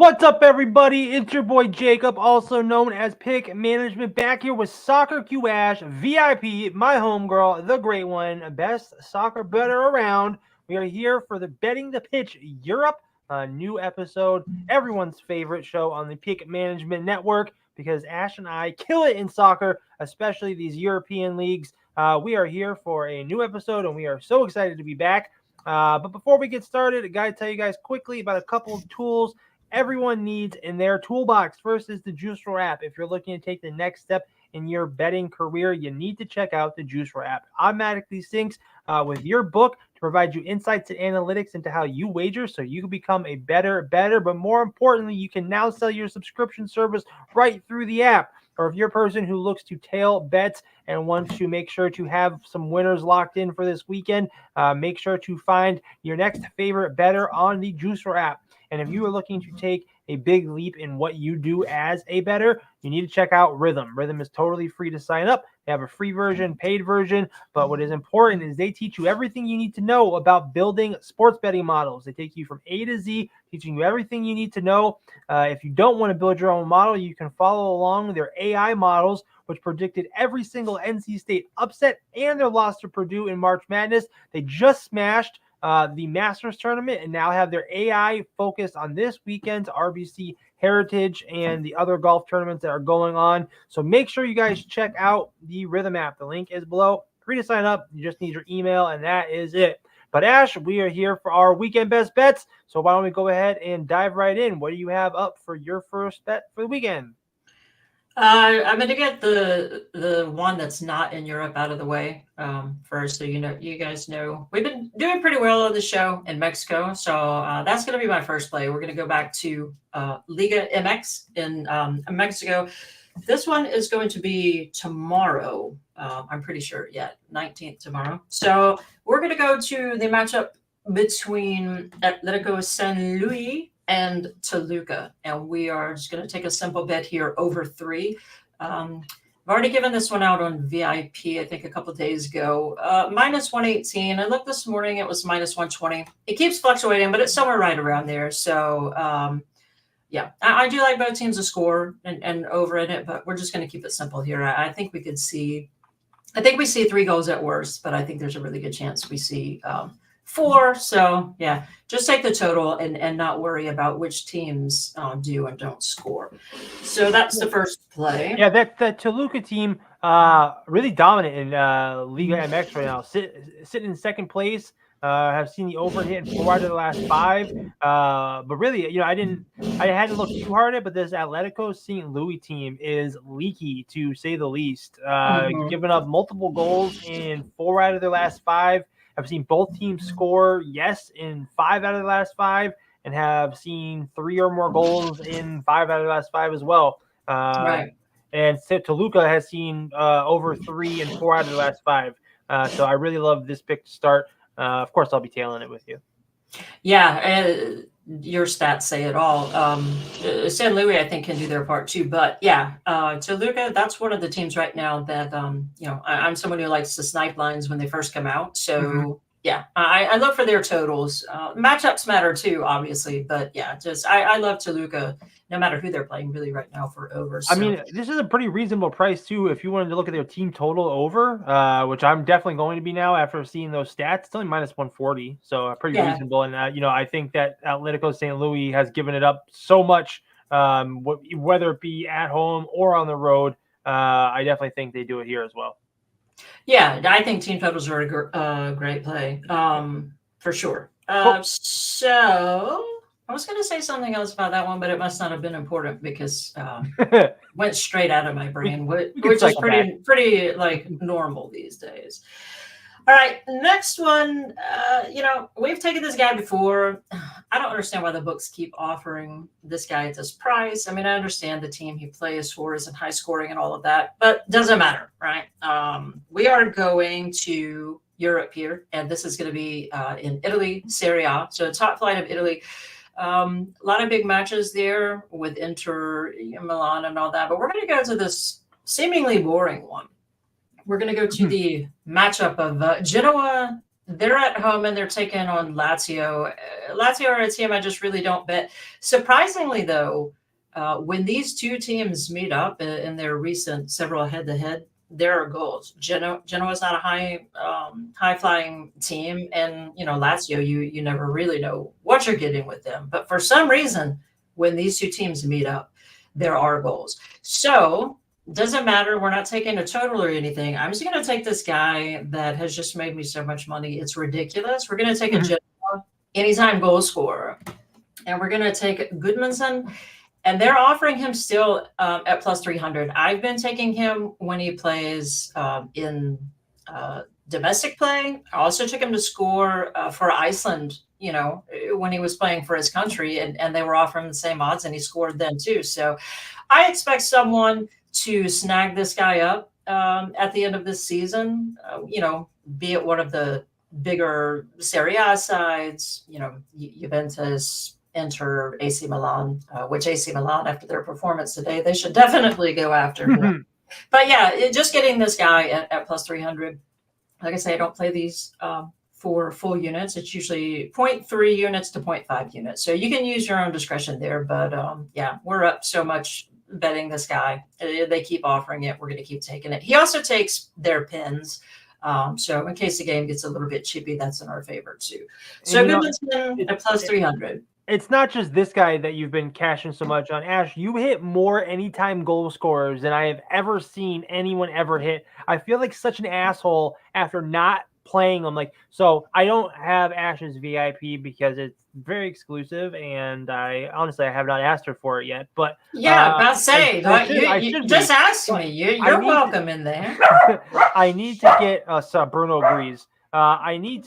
What's up, everybody? It's your boy Jacob, also known as Pick Management, back here with Soccer Q Ash VIP, my homegirl, the great one, best soccer better around. We are here for the Betting the Pitch Europe, a new episode, everyone's favorite show on the Pick Management Network, because Ash and I kill it in soccer, especially these European leagues. We are here for a new episode, and we are so excited to be back. But before we get started, I gotta tell you guys quickly about a couple of tools everyone needs in their toolbox. First is the Juicer app. If you're looking to take the next step in your betting career, you need to check out the Juicer app. Automatically syncs with your book to provide you insights and analytics into how you wager so you can become a better, but more importantly, you can now sell your subscription service right through the app. Or if you're a person who looks to tail bets and wants to make sure to have some winners locked in for this weekend, make sure to find your next favorite bettor on the Juicer app. And if you are looking to take a big leap in what you do as a bettor, you need to check out Rhythm. Rhythm is totally free to sign up. They have a free version, paid version, but what is important is they teach you everything you need to know about building sports betting models. They take you from A to Z, teaching you everything you need to know. If you don't want to build your own model, you can follow along their AI models, which predicted every single NC State upset and their loss to Purdue in March Madness. They just smashed the Masters tournament and now have their AI focused on this weekend's RBC Heritage and the other golf tournaments that are going on. So make sure you guys check out the Rhythm app. The link is below. Free to sign up. You just need your email, and that is it. But Ash, we are here for our weekend best bets. So why don't we go ahead and dive right in? What do you have up for your first bet for the weekend? I'm going to get the one that's not in Europe out of the way first. So, you guys know we've been doing pretty well on the show in Mexico. So that's going to be my first play. We're going to go back to Liga MX in Mexico. This one is going to be tomorrow. I'm pretty sure, 19th tomorrow. So we're going to go to the matchup between Atletico San Luis and Toluca, and we are just going to take a simple bet here over 3. I've already given this one out on VIP, I think a couple of days ago. Minus 118. I looked this morning, it was minus 120. It keeps fluctuating, but it's somewhere right around there. So, I do like both teams to score and over in it, but we're just going to keep it simple here. I think we see 3 goals at worst, but I think there's a really good chance we see 4. So just take the total and not worry about which teams do and don't score. So that's the first play. Yeah, that Toluca team really dominant in Liga MX right now. Sitting in second place. Have seen the over hit in 4 out of the last 5. But really, I hadn't looked too hard at it, but this Atletico St. Louis team is leaky to say the least. Giving up multiple goals in 4 out of their last 5. I've seen both teams score, in 5 out of the last 5, and have seen 3 or more goals in 5 out of the last 5 as well. Right. And Toluca has seen over 3 and 4 out of the last 5. So I really love this pick to start. Of course, I'll be tailing it with you. Yeah, your stats say it all. San Luis, I think, can do their part too. But Toluca, that's one of the teams right now that I'm someone who likes to snipe lines when they first come out. So I look for their totals. Matchups matter too, obviously. But I love Toluca no matter who they're playing really right now for over. So. I mean, this is a pretty reasonable price too. If you wanted to look at their team total over, which I'm definitely going to be now after seeing those stats, it's only minus 140. So pretty reasonable. And, I think that Atletico St. Louis has given it up so much, whether it be at home or on the road. I definitely think they do it here as well. Yeah, I think team totals are a great play for sure. So I was going to say something else about that one, but it must not have been important because went straight out of my brain, which is pretty like normal these days. All right, next one. We've taken this guy before. I don't understand why the books keep offering this guy at this price. I mean, I understand the team he plays for isn't high scoring and all of that, but doesn't matter, right? We are going to Europe here, and this is going to be in Italy, Serie A, so top flight of Italy. A lot of big matches there with Inter Milan and all that, but we're going to go to this seemingly boring one. We're going to go to the matchup of Genoa They're at home and they're taking on Lazio. Lazio are a team I just really don't bet. Surprisingly, though, when these two teams meet up in their recent several head-to-head, there are goals. Genoa is not a high-flying team, and Lazio, you never really know what you're getting with them. But for some reason, when these two teams meet up, there are goals. So doesn't matter. We're not taking a total or anything. I'm just going to take this guy that has just made me so much money. It's ridiculous. We're going to take a Genoa anytime goal scorer, and we're going to take Goodmanson. And they're offering him still at plus 300. I've been taking him when he plays in domestic play. I also took him to score for Iceland, when he was playing for his country, and they were offering the same odds, and he scored then too. So I expect someone to snag this guy up at the end of this season, be it one of the bigger Serie A sides, Juventus, Inter, AC Milan, which AC Milan, after their performance today, they should definitely go after him. But yeah, just getting this guy at plus 300. Like I say, I don't play these for full units. It's usually 0.3 units to 0.5 units. So you can use your own discretion there. But yeah, we're up so much betting this guy. They keep offering it. We're going to keep taking it. He also takes their pins. So in case the game gets a little bit chippy, that's in our favor too. So Goodmanson at plus 300. It's not just this guy that you've been cashing so much on. Ash, you hit more anytime goal scorers than I have ever seen anyone ever hit. I feel like such an asshole after not playing them. So I don't have Ash's VIP because it's very exclusive, and I have not asked her for it yet. But yeah, about to say, you just ask me. You're welcome in there. I need to get Bruno agrees. I need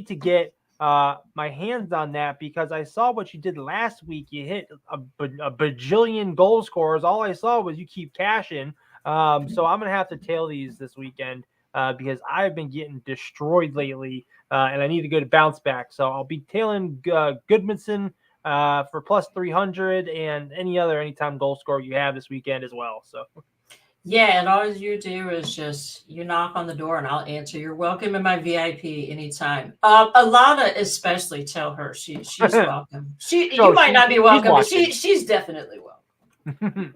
to get my hands on that because I saw what you did last week. You hit a bajillion goal scorers. All I saw was you keep cashing. So I'm gonna have to tail these this weekend because I've been getting destroyed lately, and I need to go to bounce back. So I'll be tailing Goodmanson for plus 300 and any other anytime goal scorer you have this weekend as well. So. Yeah, and all you do is you knock on the door and I'll answer. You're welcome in my VIP anytime. Alana especially, tell her she's welcome. You might not be welcome, but she's definitely welcome.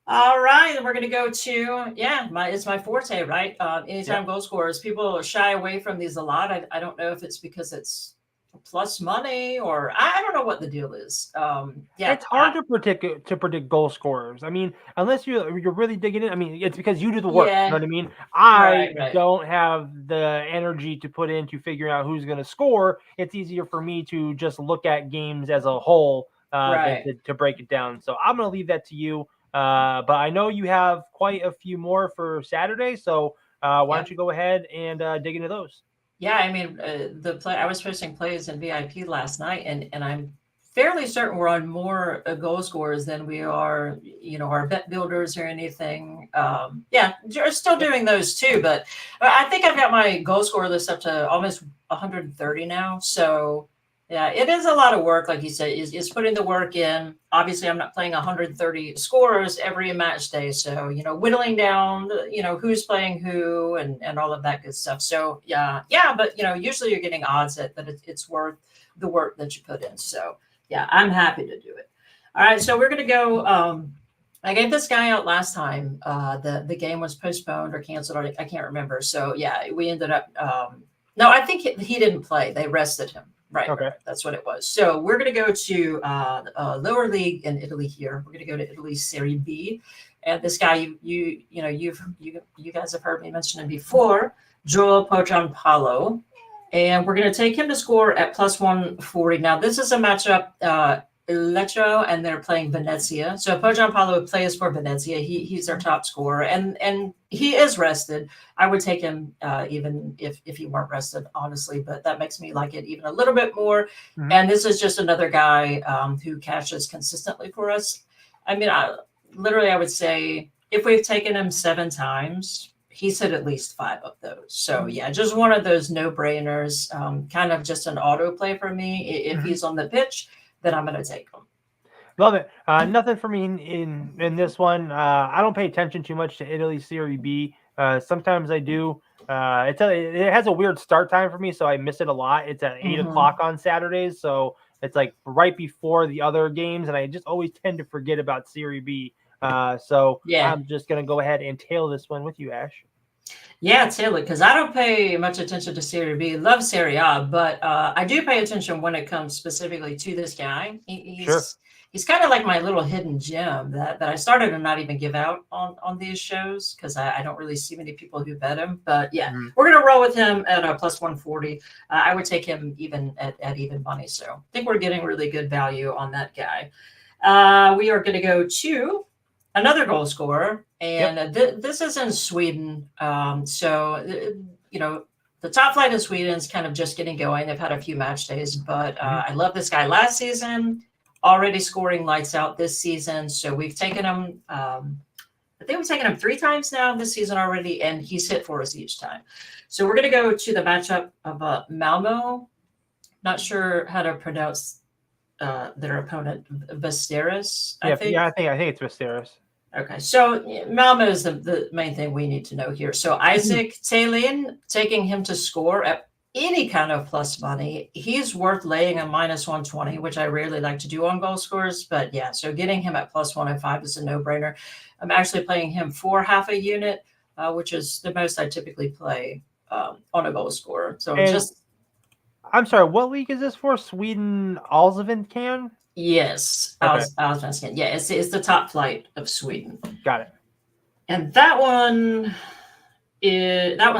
All right, and we're gonna go to it's my forte, right? Anytime goal scorers. People shy away from these a lot. I don't know if it's because it's plus money or I don't know what the deal is. It's hard to predict goal scorers. I mean, unless you're really digging in. I mean, it's because you do the work. You know what I mean? I don't have the energy to put into figuring out who's going to score. It's easier for me to just look at games as a whole than to break it down. So I'm going to leave that to you. But I know you have quite a few more for Saturday. So why don't you go ahead and dig into those? Yeah, I mean, I was posting plays in VIP last night, and I'm fairly certain we're on more goal scorers than we are, our bet builders or anything. We're still doing those too, but I think I've got my goal scorer list up to almost 130 now. So yeah, it is a lot of work, like you said, is putting the work in. Obviously, I'm not playing 130 scorers every match day. So, whittling down, who's playing who and all of that good stuff. So, but, usually you're getting odds that it's worth the work that you put in. So, yeah, I'm happy to do it. All right, so we're going to go. I gave this guy out last time. The game was postponed or canceled. I can't remember. So, yeah, we ended up. No, I think he didn't play. They rested him. Right. Okay. That's what it was. So we're going to go to lower league in Italy here. We're going to go to Italy's Serie B. And this guy, you guys have heard me mention him before, Joel Pogiampalo. And we're going to take him to score at plus 140. Now, this is a matchup, Lecco, and they're playing Venezia. So Pogiampalo plays for Venezia. He's their top scorer, and he is rested. I would take him even if he weren't rested, honestly, but that makes me like it even a little bit more. Mm-hmm. And this is just another guy who cashes consistently for us. I mean, I would say if we've taken him 7 times, he's hit at least 5 of those. So yeah, just one of those no-brainers, kind of just an auto play for me. If he's on the pitch, then I'm going to take him. Love it. Nothing for me in this one. I don't pay attention too much to Italy Serie B. Sometimes I do. It has a weird start time for me, so I miss it a lot. It's at 8 o'clock on Saturdays, so it's like right before the other games, and I just always tend to forget about Serie B. So Yeah. I'm just gonna go ahead and tail this one with you, Ash. Yeah, Taylor, because I don't pay much attention to Serie B. Love Serie A, but I do pay attention when it comes specifically to this guy. Sure. He's kind of like my little hidden gem that I started to not even give out on these shows because I don't really see many people who bet him. But yeah, we're going to roll with him at a plus 140. I would take him even at even money. So I think we're getting really good value on that guy. We are going to go to another goal scorer, and this is in Sweden. So the top flight in Sweden is kind of just getting going. They've had a few match days, but I love this guy last season, already scoring lights out this season. So we've taken him, I think we've taken him 3 times now this season already, and he's hit for us each time. So we're going to go to the matchup of Malmo. Not sure how to pronounce their opponent, Vasteras, I think. Yeah, I think it's Vasteras. Okay, so Malmo is the main thing we need to know here. So Isaac Taylin, taking him to score at any kind of plus money, he's worth laying a minus 120, which I rarely like to do on goal scorers. But yeah, so getting him at plus 105 is a no-brainer. I'm actually playing him for half a unit, which is the most I typically play on a goal scorer. So I'm sorry, what league is this for? Sweden Allsvenskan? Yes, okay. Allsvenskan. Yeah, it's the top flight of Sweden. Got it. And that one's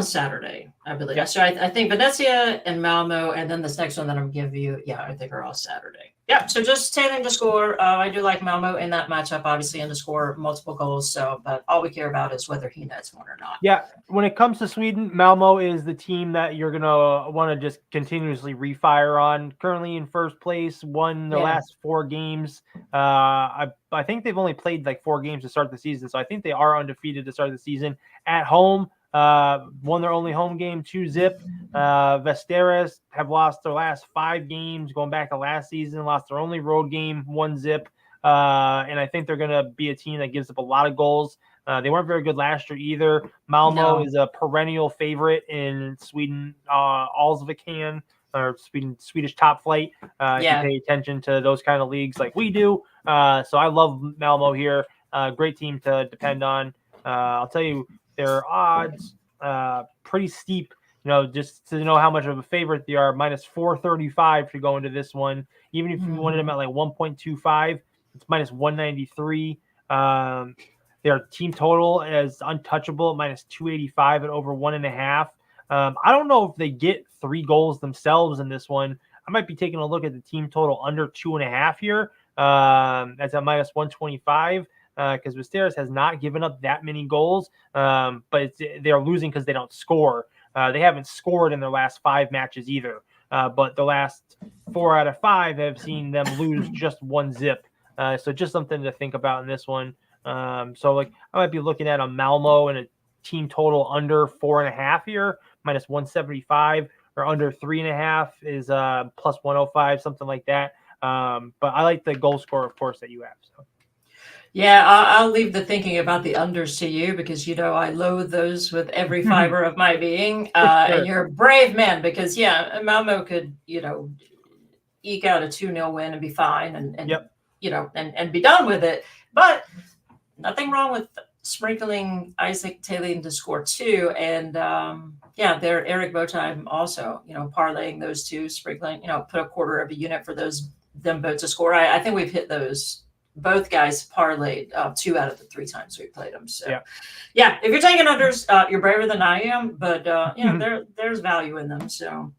Saturday, I believe. Yeah. So I think Venezia and Malmo, and then this next one that I'm giving you, I think are all Saturday. Yeah, so just tailing to score. I do like Malmo in that matchup, obviously, and to score multiple goals. But all we care about is whether he nets one or not. Yeah, when it comes to Sweden, Malmo is the team that you're gonna want to just continuously refire on. Currently in first place, won the last 4 games. I think they've only played like 4 games to start the season, so I think they are undefeated to start the season at home. Won their only home game 2-0. Vasteras have lost their last 5 games going back to last season, lost their only road game 1-0. And I think they're going to be a team that gives up a lot of goals. They weren't very good last year either. Malmo is a perennial favorite in Sweden, Allsvenskan, or Swedish top flight. If you pay attention to those kind of leagues like we do. So I love Malmo here. Great team to depend on. I'll tell you, their odds pretty steep, just to know how much of a favorite they are. Minus 435 to go into this one. Even if you wanted them at like 1.25, it's minus 193. Their team total is untouchable at minus 285 at over 1.5. I don't know if they get 3 goals themselves in this one. I might be taking a look at the team total under 2.5 here. That's at minus 125. Because Vasteras has not given up that many goals, but they're losing because they don't score. They haven't scored in their last 5 matches either, but the last 4 out of 5 have seen them lose just 1-0. So just something to think about in this one. So I might be looking at a Malmo and a team total under 4.5 here, minus 175, or under 3.5 is plus 105, something like that. But I like the goal score, of course, that you have. So. Yeah, I'll leave the thinking about the unders to you because, I loathe those with every fiber of my being. And you're a brave man because, Malmo could, eke out a 2-0 win and be fine and and be done with it. But nothing wrong with sprinkling Isaac Taylor to score 2. And, they're Eric Botime also, parlaying those 2, sprinkling, put a quarter of a unit for them both to score. I think we've hit those. Both guys parlayed 2 out of the 3 times we played them. So, if you're taking unders, you're braver than I am, but there's value in them. So,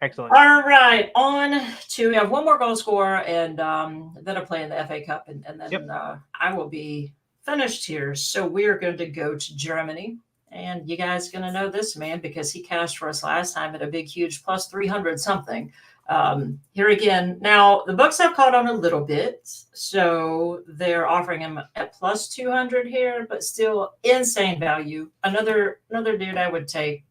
excellent. All right, we have one more goal scorer, and then I play in the FA Cup, and then I will be finished here. So we are going to go to Germany, and you guys are going to know this man because he cashed for us last time at a big, huge plus 300 something. Here again, now the books have caught on a little bit, so they're offering him at plus 200 here, but still insane value. Another dude I would take,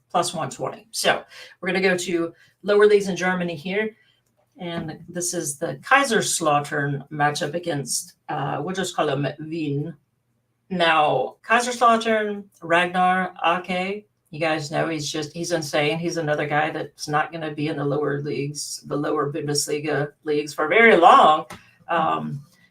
plus 120. So we're going to go to lower leagues in Germany here, and this is the Kaiserslautern matchup against, we'll just call him Wehen. Now, Kaiserslautern, Ragnar Ake, You guys know he's insane. He's another guy that's not going to be in the lower leagues, the lower Bundesliga leagues for very long.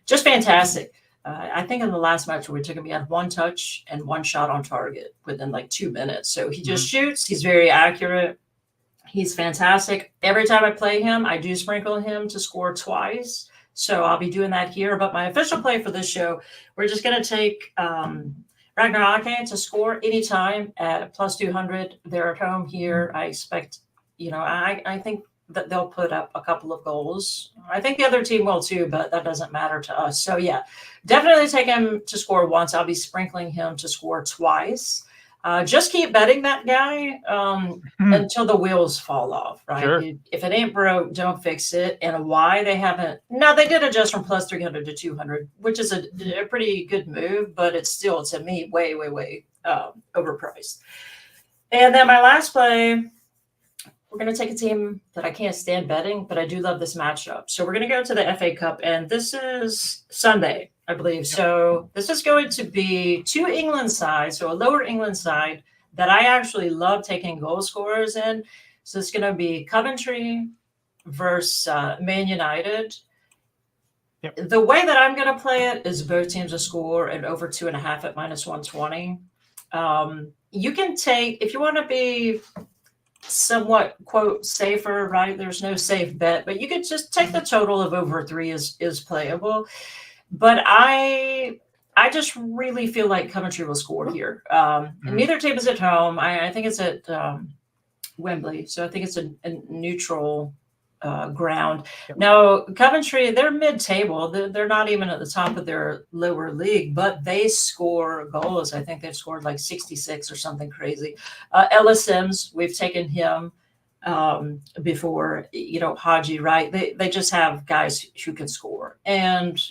Just fantastic. I think in the last match we took him, he had 1 touch and 1 shot on target within like 2 minutes. So he just shoots. He's very accurate. He's fantastic. Every time I play him, I do sprinkle him to score twice. So I'll be doing that here. But my official play for this show, we're just going to take Ragnar Ake to score anytime at plus 200. They're at home here. I expect, I think that they'll put up a couple of goals. I think the other team will too, but that doesn't matter to us. So yeah, definitely take him to score once. I'll be sprinkling him to score twice. Just keep betting that guy until the wheels fall off, right? Sure. If it ain't broke, don't fix it. And why they haven't, now they did adjust from plus 300 to 200, which is a pretty good move, but it's still, to me, way, way, way overpriced. And then my last play, we're going to take a team that I can't stand betting, but I do love this matchup. So we're going to go to the FA Cup, and this is Sunday, I believe. So this is going to be 2 England sides, so a lower England side that I actually love taking goal scorers in. So it's going to be Coventry versus Man United. Yep. The way that I'm going to play it is both teams to score and over 2.5 at minus 120. You can take, if you want to be somewhat, quote, safer, right? There's no safe bet, but you could just take the total of over 3 is playable. But I just really feel like Coventry will score here. Neither team is at home. I think it's at Wembley, so I think it's a neutral ground. Yep. Now, Coventry, they're mid-table. They're not even at the top of their lower league, but they score goals. I think they've scored like 66 or something crazy. Ellis Sims, we've taken him before, Haji, right? They just have guys who can score. And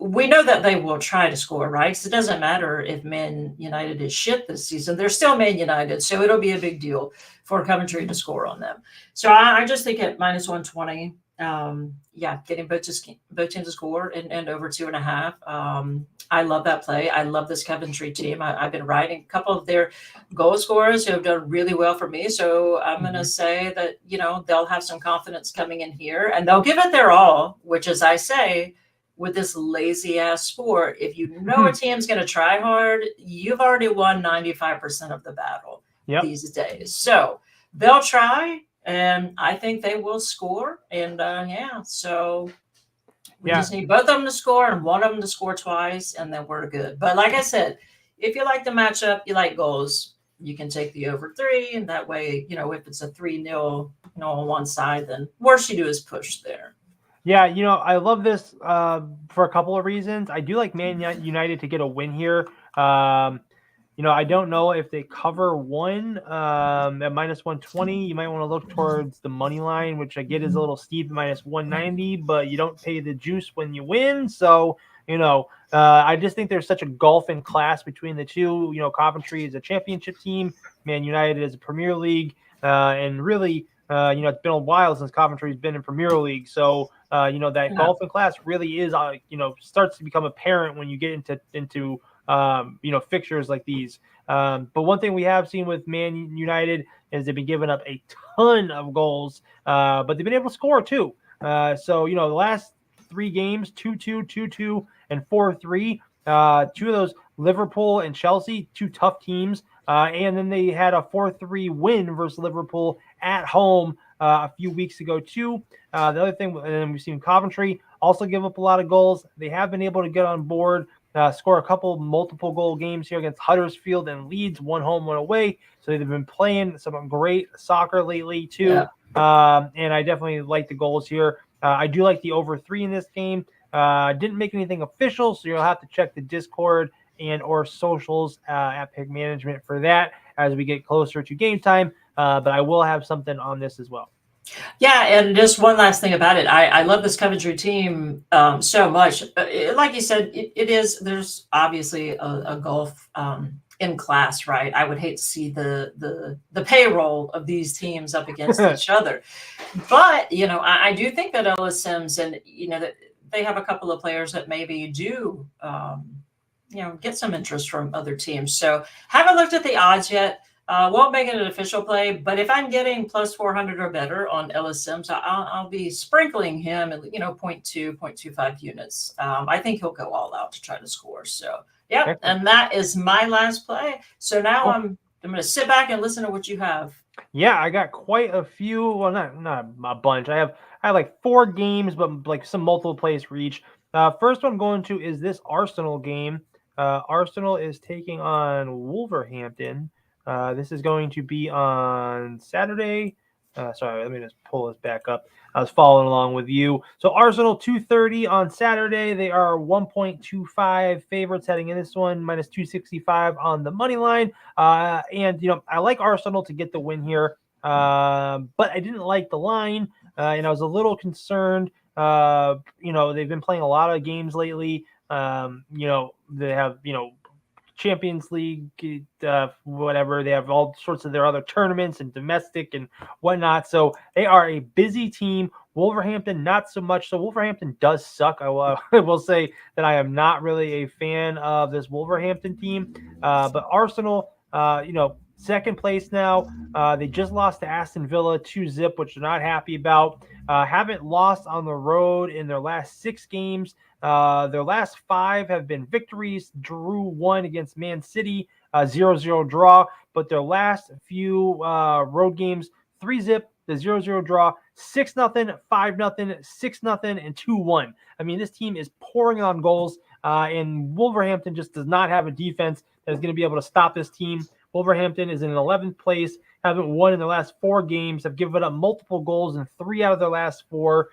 we know that they will try to score, right? Because it doesn't matter if Man United is shit this season. They're still Man United, so it'll be a big deal for Coventry to score on them. So I just think at minus 120, getting both teams to score and over 2.5. I love that play. I love this Coventry team. I've been riding a couple of their goal scorers who have done really well for me. So I'm going to say that, they'll have some confidence coming in here and they'll give it their all, which, as I say, with this lazy ass sport, if you know a team's going to try hard, you've already won 95% of the battle these days. So they'll try, and I think they will score. And so we just need both of them to score and one of them to score twice, and then we're good. But like I said, if you like the matchup, you like goals, you can take the over 3, and that way, if it's a 3-0, on one side, then worst you do is push there. Yeah, I love this for a couple of reasons. I do like Man United to get a win here. I don't know if they cover 1 at minus 120. You might want to look towards the money line, which I get is a little steep, minus 190, but you don't pay the juice when you win. So, I just think there's such a gulf in class between the two. Coventry is a championship team. Man United is a Premier League. And really, it's been a while since Coventry's been in Premier League. So, that golf in class really is, starts to become apparent when you get into fixtures like these. But one thing we have seen with Man United is they've been giving up a ton of goals, but they've been able to score too. So, the last 3 games, 2-2, 2-2, and 4-3. 2 of those, Liverpool and Chelsea, 2 tough teams. And then they had a 4-3 win versus Liverpool at home a few weeks ago too. The other thing, and then we've seen Coventry also give up a lot of goals. They have been able to get on board, score a couple multiple goal games here against Huddersfield and Leeds, 1 home, 1 away. So they've been playing some great soccer lately too. And I definitely like the goals here. I do like the over 3 in this game. Didn't make anything official, so you'll have to check the Discord and or socials at Pick Management for that as we get closer to game time. But I will have something on this as well. Yeah, and just one last thing about it. I love this Coventry team so much. Like you said, it is. There's obviously a gulf in class, right? I would hate to see the payroll of these teams up against each other. But, I do think that Ellis Sims and, that they have a couple of players that maybe do, get some interest from other teams. So haven't looked at the odds yet. Won't make it an official play, but if I'm getting plus 400 or better on Ellis Sims, I'll be sprinkling him at 0.2, 0.25 units. I think he'll go all out to try to score. So, yeah, and that is my last play. So now I'm going to sit back and listen to what you have. Yeah, I got quite a few. Well, not a bunch. I have like 4 games, but like some multiple plays for each. First one I'm going to is this Arsenal game. Arsenal is taking on Wolverhampton. This is going to be on Saturday. Sorry, let me just pull this back up. I was following along with you. So Arsenal 2:30 on Saturday. They are 1.25 favorites heading in this one, minus 265 on the money line. And I like Arsenal to get the win here, but I didn't like the line, and I was a little concerned. They've been playing a lot of games lately. They have Champions League, whatever. They have all sorts of their other tournaments and domestic and whatnot. So they are a busy team. Wolverhampton, not so much. So Wolverhampton does suck. I will say that I am not really a fan of this Wolverhampton team. But Arsenal, second place now. They just lost to Aston Villa 2-0, which they're not happy about. Haven't lost on the road in their last 6 games. Their last 5 have been victories. Drew 1 against Man City, 0-0 draw. But their last few road games, 3-0, the 0-0 draw, 6-0, 5-0, 6-0, and 2-1. I mean, this team is pouring on goals, and Wolverhampton just does not have a defense that is going to be able to stop this team. Wolverhampton is in 11th place, haven't won in their last 4 games, have given up multiple goals in 3 out of their last 4.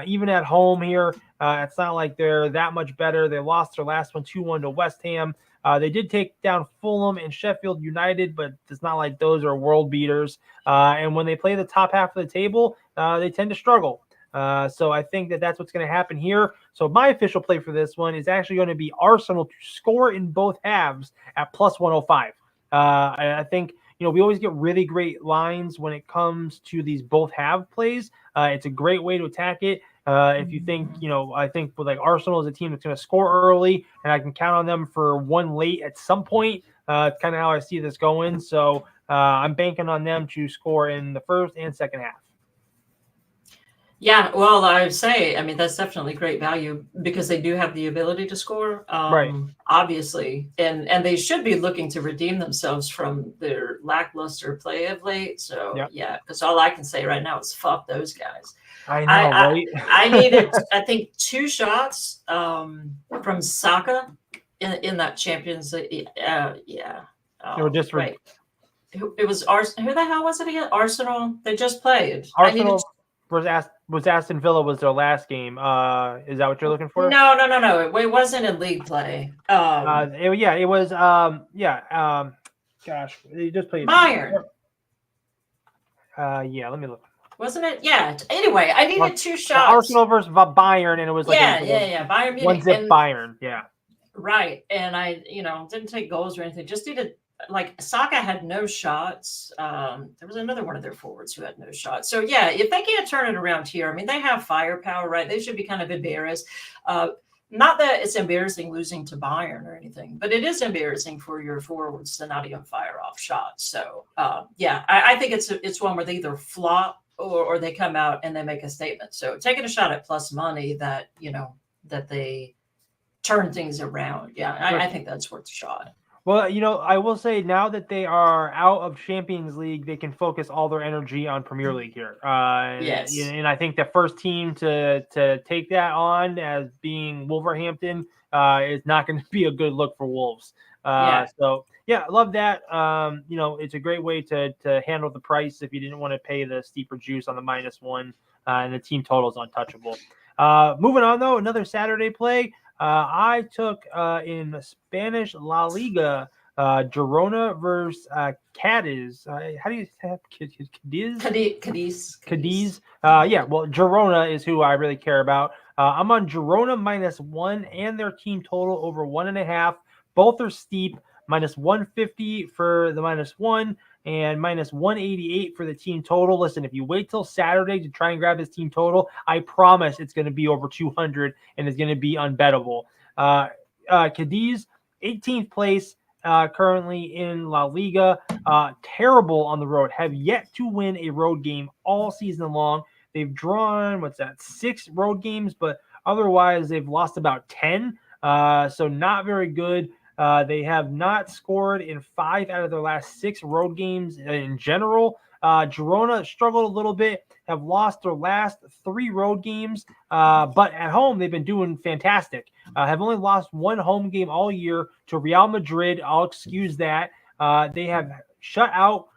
Even at home here, it's not like they're that much better. They lost their last one 2-1 to West Ham. They did take down Fulham and Sheffield United, but it's not like those are world beaters. And when they play the top half of the table, they tend to struggle. So I think that that's what's going to happen here. So my official play for this one is actually going to be Arsenal to score in both halves at plus 105. I think, we always get really great lines when it comes to these both half plays. It's a great way to attack it. If you think, I think with like Arsenal is a team that's going to score early and I can count on them for one late at some point. It's kind of how I see this going. So I'm banking on them to score in the first and second half. Yeah, well, I would say, that's definitely great value because they do have the ability to score, Right. Obviously, and they should be looking to redeem themselves from their lackluster play of late. So, yeah, because all I can say right now is fuck those guys. I know, right? I needed, I think, 2 shots from Saka in that Champions League. Yeah. They were just right. It was Arsenal. Who the hell was it again? Arsenal. They just played. Arsenal was Aston Villa was their last game. Is that what you're looking for? No. It wasn't in league play. It was. Gosh, they just played Bayern. Let me look. Wasn't it? Yeah. Anyway, I needed 2 shots. Arsenal versus Bayern, and it was like Bayern Munich. 1-0 Bayern. Yeah. Right, and I didn't take goals or anything. Just needed. Like Saka had no shots. There was another one of their forwards who had no shots. So yeah, if they can't turn it around here, they have firepower, right? They should be kind of embarrassed. Not that it's embarrassing losing to Bayern or anything, but it is embarrassing for your forwards to not even fire off shots. So I think it's one where they either flop or they come out and they make a statement. So taking a shot at plus money that that they turn things around. Yeah, I think that's worth a shot. Well, I will say now that they are out of Champions League, they can focus all their energy on Premier League here. Yes. And I think the first team to take that on as being Wolverhampton is not going to be a good look for Wolves. So, I love that. It's a great way to handle the price if you didn't want to pay the steeper juice on the -1, and the team total is untouchable. Moving on, though, another Saturday play. I took in Spanish La Liga, Girona versus Cadiz. How do you say Cadiz? Cadiz. Well, Girona is who I really care about. I'm on Girona -1 and their team total over 1.5. Both are steep. -150 for the -1 and -188 for the team total. Listen, if you wait till Saturday to try and grab this team total, I promise it's going to be over 200 and it's going to be unbettable. Cadiz, 18th place, currently in La Liga. Terrible on the road. Have yet to win a road game all season long. They've drawn, 6 road games, but otherwise they've lost about 10. So not very good. They have not scored in 5 out of their last 6 road games in general. Girona struggled a little bit, have lost their last 3 road games, but at home they've been doing fantastic. Have only lost 1 home game all year to Real Madrid. I'll excuse that. They have shut out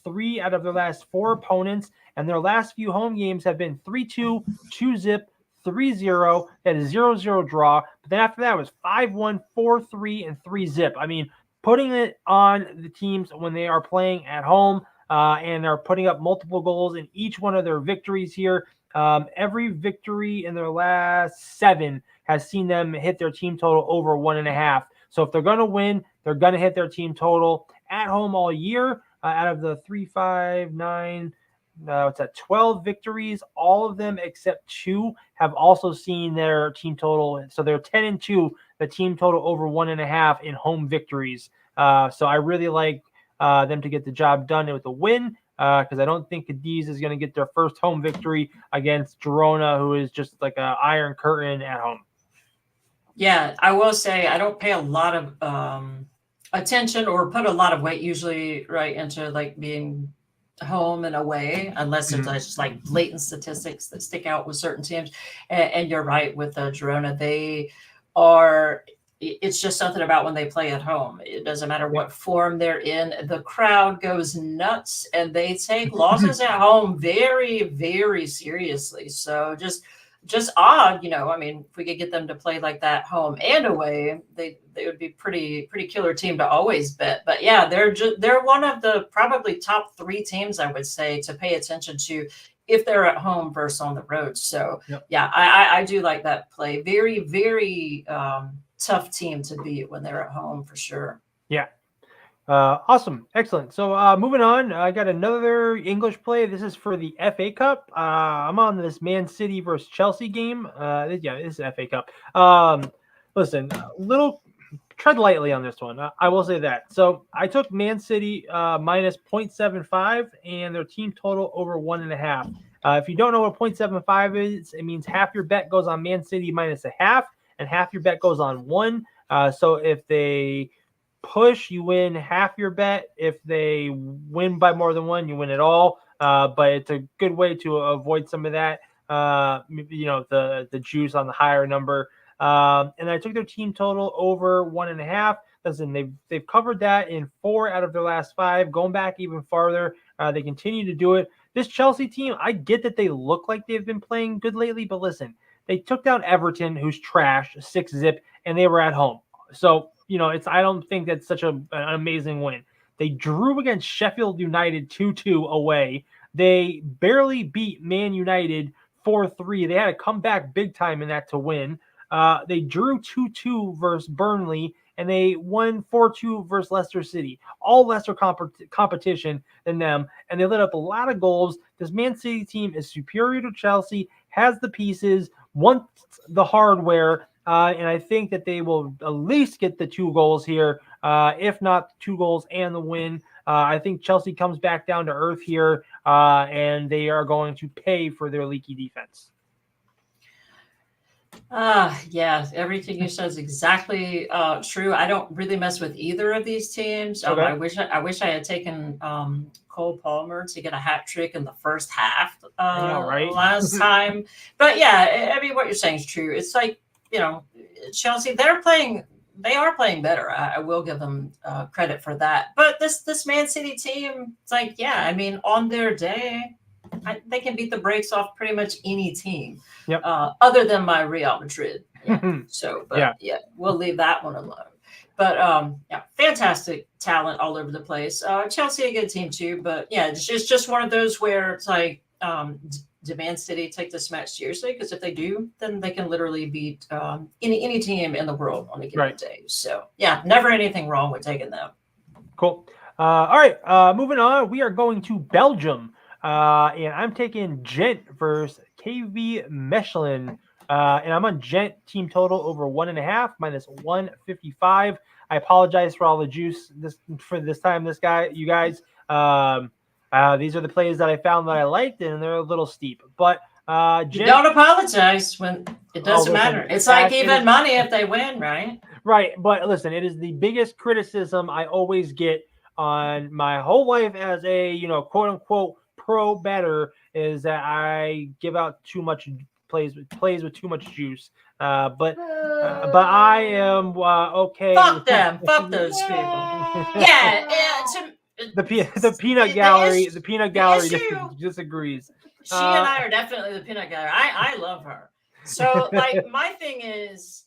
3 out of their last 4 opponents, and their last few home games have been 3-2, 2-zip, 3-0, that is 0-0 draw. But then after that it was 5-1, 4-3, and 3-zip. I mean, putting it on the teams when they are playing at home and are putting up multiple goals in each one of their victories here. Every victory in their last 7 has seen them hit their team total over 1.5. So if they're going to win, they're going to hit their team total at home all year. Out of the 3, 5, 9, 12 victories, all of them except 2 have also seen their team total. So they're 10-2, the team total over 1.5 in home victories. So I really like them to get the job done with a win, because I don't think Cadiz is going to get their first home victory against Girona, who is just like an iron curtain at home. Yeah, I will say I don't pay a lot of attention or put a lot of weight usually right into like being home and away, unless there's just like blatant statistics that stick out with certain teams. And you're right with Girona, they are. It's just something about when they play at home. It doesn't matter what form they're in. The crowd goes nuts and they take losses at home very, very seriously. So just odd, I mean, if we could get them to play like that home and away, they would be pretty killer team to always bet. But yeah, they're one of the probably top 3 teams, I would say, to pay attention to if they're at home versus on the road. So yeah, I do like that play. Very, very tough team to beat when they're at home for sure. Yeah. Awesome. Excellent. So moving on, I got another English play. This is for the FA Cup. I'm on this Man City versus Chelsea game. This is FA Cup. Listen, little tread lightly on this one. I will say that. So I took Man City minus 0.75 and their team total over 1.5. If you don't know what 0.75 is, it means half your bet goes on Man City minus a half and half your bet goes on 1. So if they push, you win half your bet. If they win by more than 1, you win it all. But it's a good way to avoid some of that, the juice on the higher number. And I took their team total over 1.5. Listen, they've covered that in 4 out of their last 5. Going back even farther, they continue to do it. This Chelsea team, I get that they look like they've been playing good lately, but listen, they took down Everton, who's trash, 6-zip, and they were at home. So, I don't think that's such an amazing win. They drew against Sheffield United 2-2 away. They barely beat Man United 4-3. They had to come back big time in that to win. They drew 2-2 versus Burnley, and they won 4-2 versus Leicester City. All lesser competition than them, and they let up a lot of goals. This Man City team is superior to Chelsea, has the pieces, wants the hardware, and I think that they will at least get the 2 goals here, if not 2 goals and the win. I think Chelsea comes back down to earth here, and they are going to pay for their leaky defense. Yeah, everything you said is exactly true. I don't really mess with either of these teams. Okay. I wish I had taken Cole Palmer to get a hat trick in the first half right? last time. But yeah, I mean, what you're saying is true. It's like, Chelsea, they are playing better. I will give them credit for that. But this Man City team, it's like, yeah, I mean, on their day, they can beat the brakes off pretty much any team, other than my Real Madrid. Yeah. So, but yeah, we'll leave that one alone. But fantastic talent all over the place. Chelsea, a good team too. But yeah, it's just one of those where it's like, did Man City take this match seriously? Because if they do, then they can literally beat any team in the world on a given day. So yeah, never anything wrong with taking them. Cool. All right, moving on. We are going to Belgium. And I'm taking Gent versus KV Mechelen. And I'm on Gent team total over 1.5 minus 155. I apologize for all the juice this time. You guys. These are the plays that I found that I liked, and they're a little steep. But you don't apologize when it doesn't matter. It's like even money if they win, right? Right. But listen, it is the biggest criticism I always get on my whole life as a quote unquote pro bettor is that I give out too much plays with too much juice. But I am okay. Fuck them. Fuck those people. Yeah. The peanut gallery disagrees. She and I are definitely the peanut gallery. I love her. So like my thing is,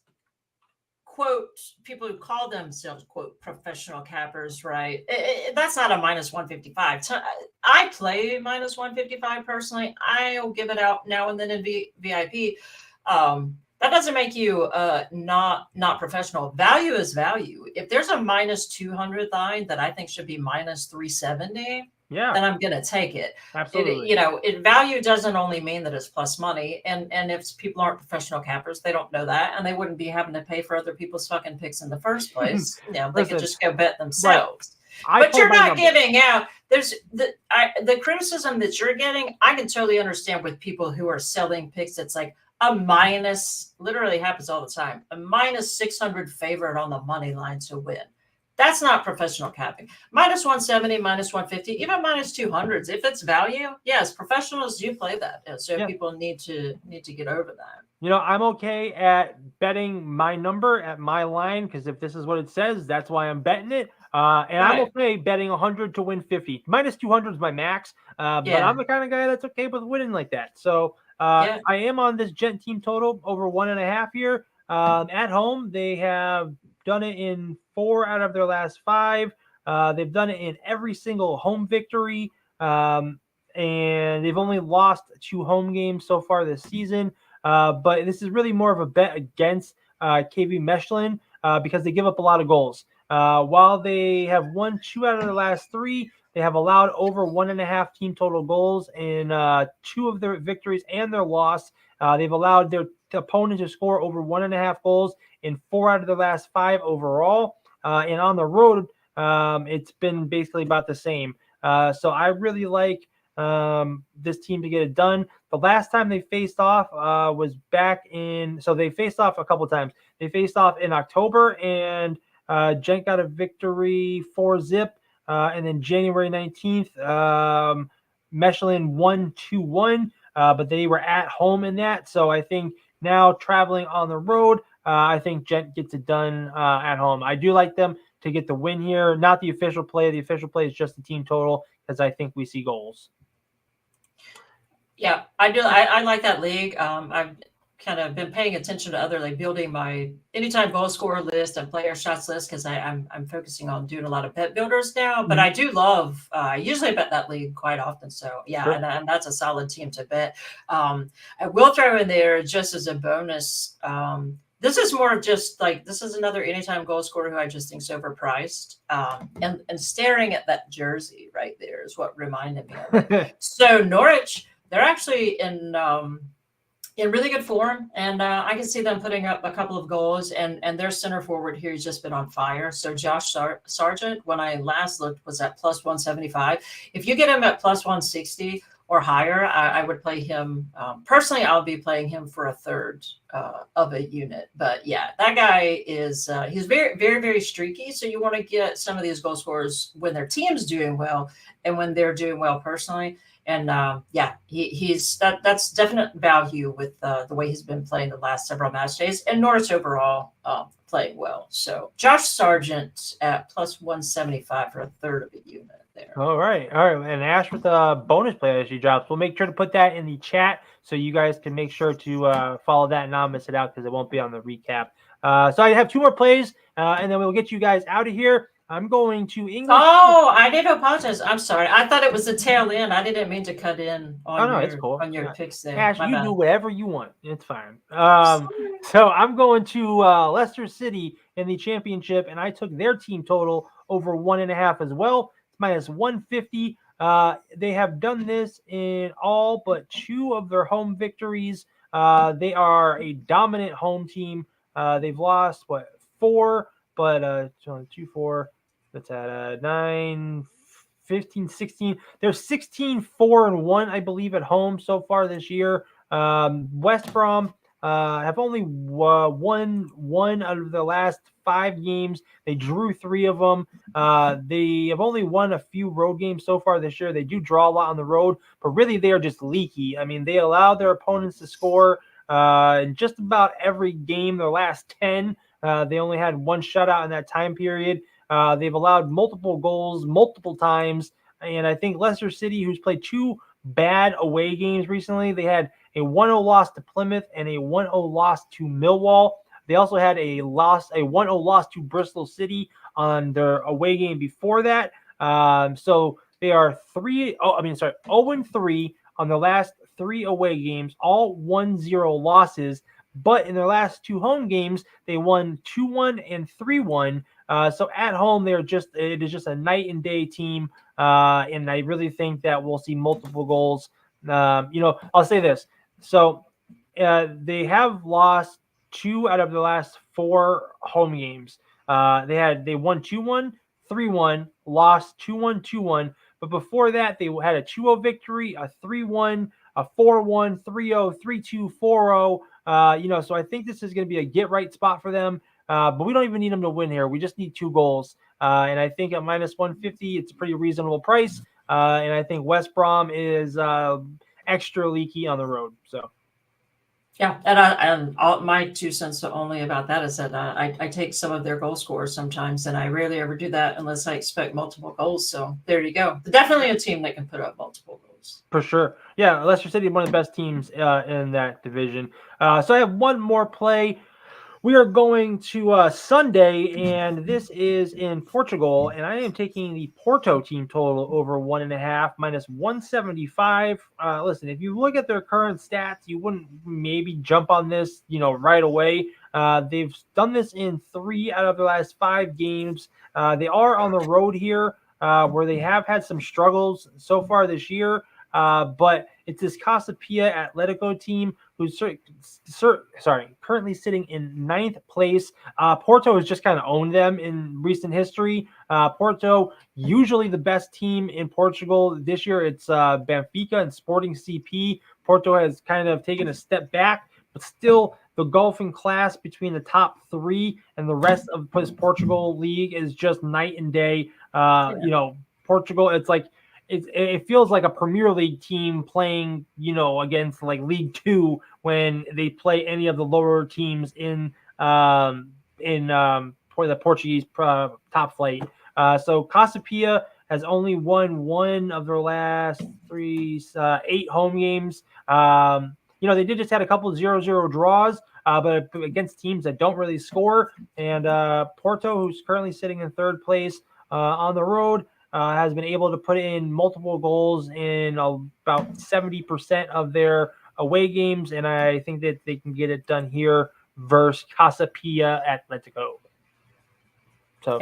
quote, people who call themselves quote professional cappers, right? That's not a minus 155. I play minus 155 personally. I'll give it out now and then in VIP. That doesn't make you not professional. Value is value. If there's a minus 200 line that I think should be minus 370, then I'm going to take it. Absolutely. Value doesn't only mean that it's plus money. And if people aren't professional cappers, they don't know that. And they wouldn't be having to pay for other people's fucking picks in the first place. They could just go bet themselves. Right. But you're not giving out. There's the criticism that you're getting. I can totally understand with people who are selling picks. It's like a minus, literally happens all the time, a minus 600 favorite on the money line to win. That's not professional capping. Minus 170, minus 150, even minus 200s. If it's value, yes, professionals do play that. So people need to get over that. I'm okay at betting my number at my line because if this is what it says, that's why I'm betting it. And I'm okay betting 100 to win 50. Minus 200 is my max. But I'm the kind of guy that's okay with winning like that. So I am on this Gent team total over 1.5 here. At home, they have done it in 4 out of their last 5. They've done it in every single home victory. And they've only lost 2 home games so far this season. But this is really more of a bet against KV Mechelen because they give up a lot of goals. While they have won 2 out of their last 3, they have allowed over 1.5 team total goals in 2 of their victories and their loss. They've allowed their opponent to score over 1.5 goals in 4 out of the last 5 overall. And on the road, it's been basically about the same. So I really like this team to get it done. The last time they faced off was back in – so they faced off a couple times. They faced off in October, and Gent got a victory 4-0. And then January 19th, Mechelen won 2-1, but they were at home in that. So I think now traveling on the road, I think Gent gets it done at home. I do like them to get the win here. Not the official play. The official play is just the team total because I think we see goals. Yeah, I do. I like that league. I've kind of been paying attention to other, building my anytime goal scorer list and player shots list because I'm focusing on doing a lot of bet builders now. But I do love. I usually bet that league quite often. So yeah, sure. and that's a solid team to bet. I will throw in there just as a bonus. This is more just this is another anytime goal scorer who I just think is overpriced. And staring at that jersey right there is what reminded me of it. So Norwich, they're actually in really good form, and I can see them putting up a couple of goals. And their center forward here has just been on fire. So Josh Sargent, when I last looked, was at plus 175. If you get him at plus 160 or higher, I would play him. Personally, I'll be playing him for a third of a unit. But yeah, that guy is he's very, very, very streaky. So you want to get some of these goal scorers when their team's doing well and when they're doing well personally. And he's that's definite value with the way he's been playing the last several match days, and Norwich overall playing well. So Josh Sargent at plus 175 for a third of a unit there. All right. And Ash with a bonus play that she drops. We'll make sure to put that in the chat so you guys can make sure to follow that and not miss it out because it won't be on the recap. So I have 2 more plays, and then we'll get you guys out of here. I'm going to English. Oh, I need to apologize. I'm sorry. I thought it was the tail end. I didn't mean to cut in on it's cool. On your picks there. Ash, you do whatever you want. It's fine. So I'm going to Leicester City in the championship, and I took their team total over 1.5 as well. It's minus 150. They have done this in all but 2 of their home victories. They are a dominant home team. They've lost 4 but 2-4. That's at 9, 15, 16. They're 16-4-1, I believe, at home so far this year. West Brom have only won one out of the last 5 games. They drew 3 of them. They have only won a few road games so far this year. They do draw a lot on the road, but really they are just leaky. I mean, they allow their opponents to score in just about every game. Their last 10, they only had 1 shutout in that time period. They've allowed multiple goals multiple times, and I think Leicester City, who's played 2 bad away games recently, they had a 1-0 loss to Plymouth and a 1-0 loss to Millwall. They also had a 1-0 loss to Bristol City on their away game before that. So they are 0-3 on their last 3 away games, all 1-0 losses. But in their last 2 home games, they won 2-1 and 3-1. So at home, it is just a night and day team. And I really think that we'll see multiple goals. I'll say this. So they have lost 2 out of the last 4 home games. They won 2-1, 3-1, lost 2-1, 2-1. But before that, they had a 2-0 victory, a 3-1, a 4-1, 3-0, 3-2, 4-0. So I think this is going to be a get right spot for them. But we don't even need them to win here. We just need 2 goals. And I think at minus 150, it's a pretty reasonable price. And I think West Brom is extra leaky on the road. So. Yeah, and all my 2 cents only about that is that I take some of their goal scorers sometimes, and I rarely ever do that unless I expect multiple goals. So there you go. Definitely a team that can put up multiple goals. For sure. Yeah, Leicester City, one of the best teams in that division. So I have one more play. We are going to Sunday, and this is in Portugal, and I am taking the Porto team total over 1.5 minus 175. Listen, if you look at their current stats, you wouldn't maybe jump on this, right away. They've done this in 3 out of the last 5 games. They are on the road here, where they have had some struggles so far this year. But it's this Casa Pia Atletico team who's currently sitting in 9th place. Porto has just kind of owned them in recent history. Porto, usually the best team in Portugal. This year it's Benfica and Sporting CP. Porto has kind of taken a step back, but still the golfing class between the top 3 and the rest of this Portugal league is just night and day. Portugal, it's like, it feels like a Premier League team playing, against like League 2 when they play any of the lower teams in the Portuguese top flight. So Casa Pia has only won 1 of their last 8 home games. They did just had a couple 0-0 draws, but against teams that don't really score. And Porto, who's currently sitting in 3rd place on the road, has been able to put in multiple goals in about 70% of their away games, and I think that they can get it done here versus Casa Pia Atletico. So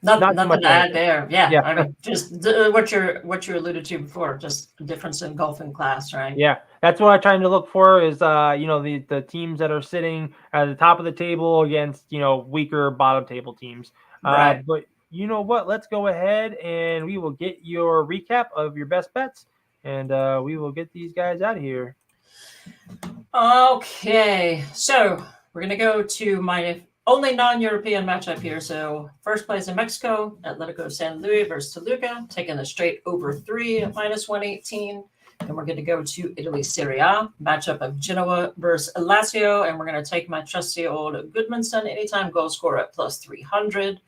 nothing to add there. Yeah, I mean, just what you alluded to before, just a difference in golfing class, right? Yeah, that's what I'm trying to look for is the teams that are sitting at the top of the table against weaker bottom table teams. Right. But you know what? Let's go ahead and we will get your recap of your best bets, and we will get these guys out of here. Okay, so we're going to go to my only non-European matchup here. So first place in Mexico, Atletico San Luis versus Toluca, taking the straight over 3 at minus 118. And we're going to go to Italy Serie A, matchup of Genoa versus Lazio. And we're going to take my trusty old Goodmanson anytime goal scorer at plus 300.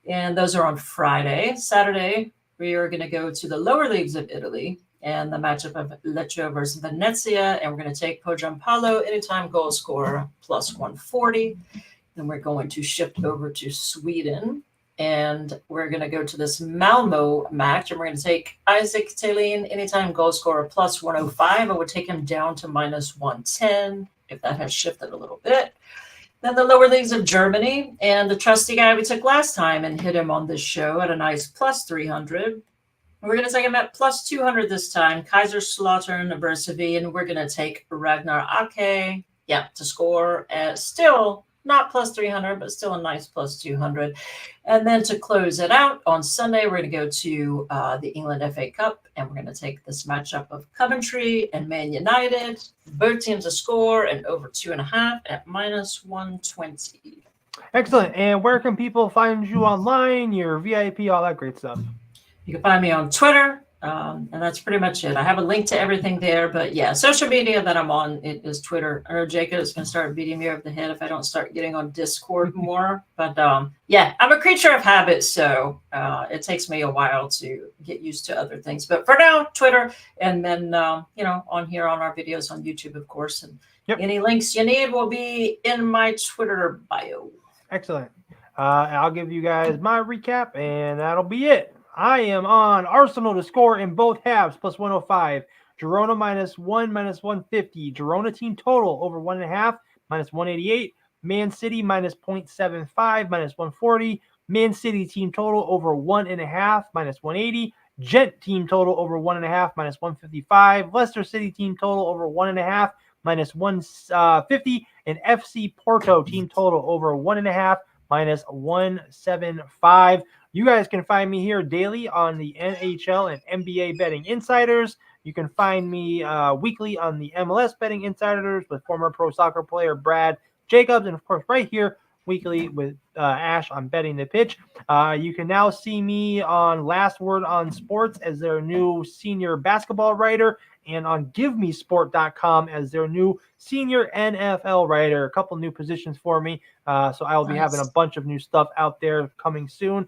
And those are on Friday. Saturday, we are going to go to the lower leagues of Italy and the matchup of Lecco versus Venezia. And we're going to take Pogiampalo anytime goal scorer plus 140. Then we're going to shift over to Sweden. And we're going to go to this Malmo match. And we're going to take Isaac Thelin anytime goal scorer plus 105. I would take him down to minus 110 if that has shifted a little bit. Then the lower leagues of Germany and the trusty guy we took last time and hit him on this show at a nice plus 300. We're going to take him at plus 200 this time. Kaiserslautern versus Wehen. We're going to take Ragnar Ake, to score still not plus 300, but still a nice plus 200. And then to close it out on Sunday, we're going to go to the England FA Cup, and we're going to take this matchup of Coventry and Man United. Both teams to score and over 2.5 at minus 120. Excellent. And where can people find you online, your VIP, all that great stuff? You can find me on Twitter, and that's pretty much it. I have a link to everything there, but yeah, social media that I'm on it is Twitter. I know Jacob is going to start beating me over the head if I don't start getting on Discord more. But yeah, I'm a creature of habit, so it takes me a while to get used to other things. But for now, Twitter, and then on here on our videos on YouTube, of course. And any links you need will be in my Twitter bio. Excellent. I'll give you guys my recap, and that'll be it. I am on Arsenal to score in both halves, plus 105. Girona -1, minus 150. Girona team total over 1.5, minus 188. Man City -0.75, minus 140. Man City team total over 1.5, minus 180. Gent team total over 1.5, minus 155. Leicester City team total over 1.5, minus 150. And FC Porto team total over 1.5, minus 175. You guys can find me here daily on the NHL and NBA Betting Insiders. You can find me weekly on the MLS Betting Insiders with former pro soccer player Brad Jacobs. And, of course, right here weekly with Ash on Betting the Pitch. You can now see me on Last Word on Sports as their new senior basketball writer, and on GiveMeSport.com as their new senior NFL writer. A couple new positions for me. So I will be having a bunch of new stuff out there coming soon.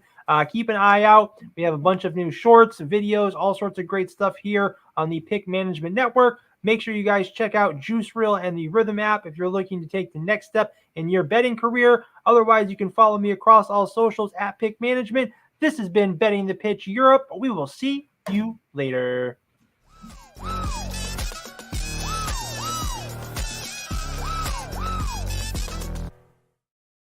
Keep an eye out. We have a bunch of new shorts, videos, all sorts of great stuff here on the Pick Management Network. Make sure you guys check out Juice Reel and the Rhythm app if you're looking to take the next step in your betting career. Otherwise, you can follow me across all socials at Pick Management. This has been Betting the Pitch Europe. We will see you later.